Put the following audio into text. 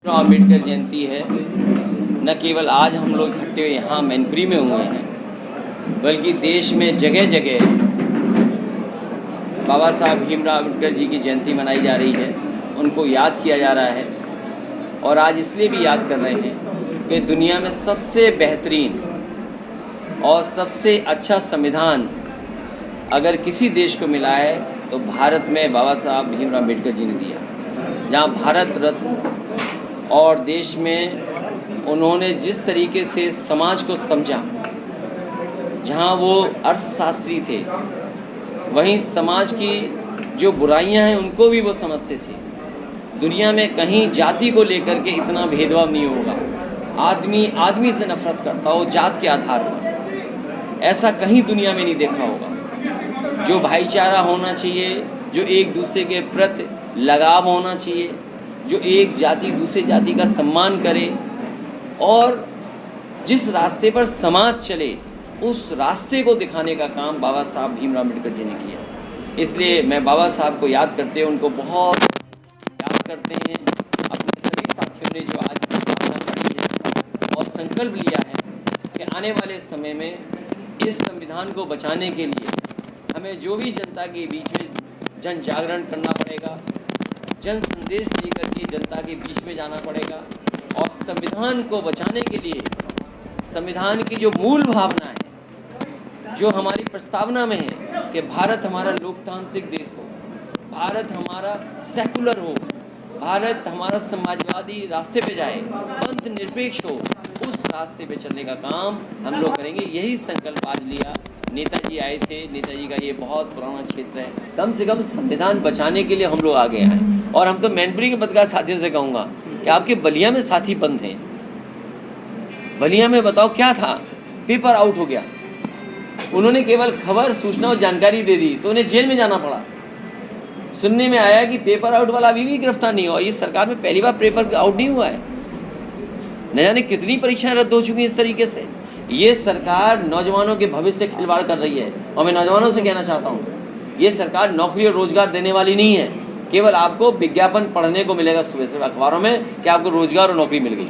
अम्बेडकर जयंती है। न केवल आज हम लोग इकट्ठे यहाँ मैनपुरी में हुए हैं, बल्कि देश में जगह जगह बाबा साहब भीमराव अम्बेडकर जी की जयंती मनाई जा रही है, उनको याद किया जा रहा है। और आज इसलिए भी याद कर रहे हैं कि दुनिया में सबसे बेहतरीन और सबसे अच्छा संविधान अगर किसी देश को मिला है तो भारत में बाबा साहब भीमराव अम्बेडकर जी ने दिया। जहाँ भारत रत्न और देश में उन्होंने जिस तरीके से समाज को समझा, जहाँ वो अर्थशास्त्री थे, वहीं समाज की जो बुराइयां हैं उनको भी वो समझते थे। दुनिया में कहीं जाति को लेकर के इतना भेदभाव नहीं होगा। आदमी आदमी से नफरत करता हो जात के आधार पर, ऐसा कहीं दुनिया में नहीं देखा होगा। जो भाईचारा होना चाहिए, जो एक दूसरे के प्रति लगाव होना चाहिए, जो एक जाति दूसरे जाति का सम्मान करे और जिस रास्ते पर समाज चले उस रास्ते को दिखाने का काम बाबा साहब भीमराव अम्बेडकर जी ने किया। इसलिए मैं बाबा साहब को याद करते हुए उनको बहुत याद करते हैं। अपने सभी साथियों ने जो आज प्रार्थना पढ़ी है और संकल्प लिया है कि आने वाले समय में इस संविधान को बचाने के लिए हमें जो भी जनता के बीच में जन जागरण करना पड़ेगा, जन संदेश लेकर के जनता के बीच में जाना पड़ेगा। और संविधान को बचाने के लिए संविधान की जो मूल भावना है, जो हमारी प्रस्तावना में है कि भारत हमारा लोकतांत्रिक देश हो, भारत हमारा सेकुलर हो, भारत हमारा समाजवादी रास्ते पे जाए, पंथ निरपेक्ष हो, उस रास्ते पे चलने का काम हम लोग करेंगे। यही संकल्प आज लिया। नेताजी आए थे, नेताजी का ये बहुत पुराना क्षेत्र है। कम से कम संविधान बचाने के लिए हम लोग आगे आए। और हम तो मैनपुरी के पत्रकार साथियों से कहूँगा कि आपके बलिया में साथी बंद हैं। बलिया में बताओ क्या था, पेपर आउट हो गया, उन्होंने केवल खबर सूचना और जानकारी दे दी तो उन्हें जेल में जाना पड़ा। सुनने में आया कि पेपर आउट वाला अभी भी गिरफ्तार नहीं हुआ। इस सरकार में पहली बार पेपर आउट नहीं हुआ है। न जाने कितनी परीक्षाएं रद्द हो चुकी हैं इस तरीके से। ये सरकार नौजवानों के भविष्य से खिलवाड़ कर रही है। और मैं नौजवानों से कहना चाहता हूँ, ये सरकार नौकरी और रोजगार देने वाली नहीं है। केवल आपको विज्ञापन पढ़ने को मिलेगा सुबह से अखबारों में कि आपको रोजगार और नौकरी मिल गई।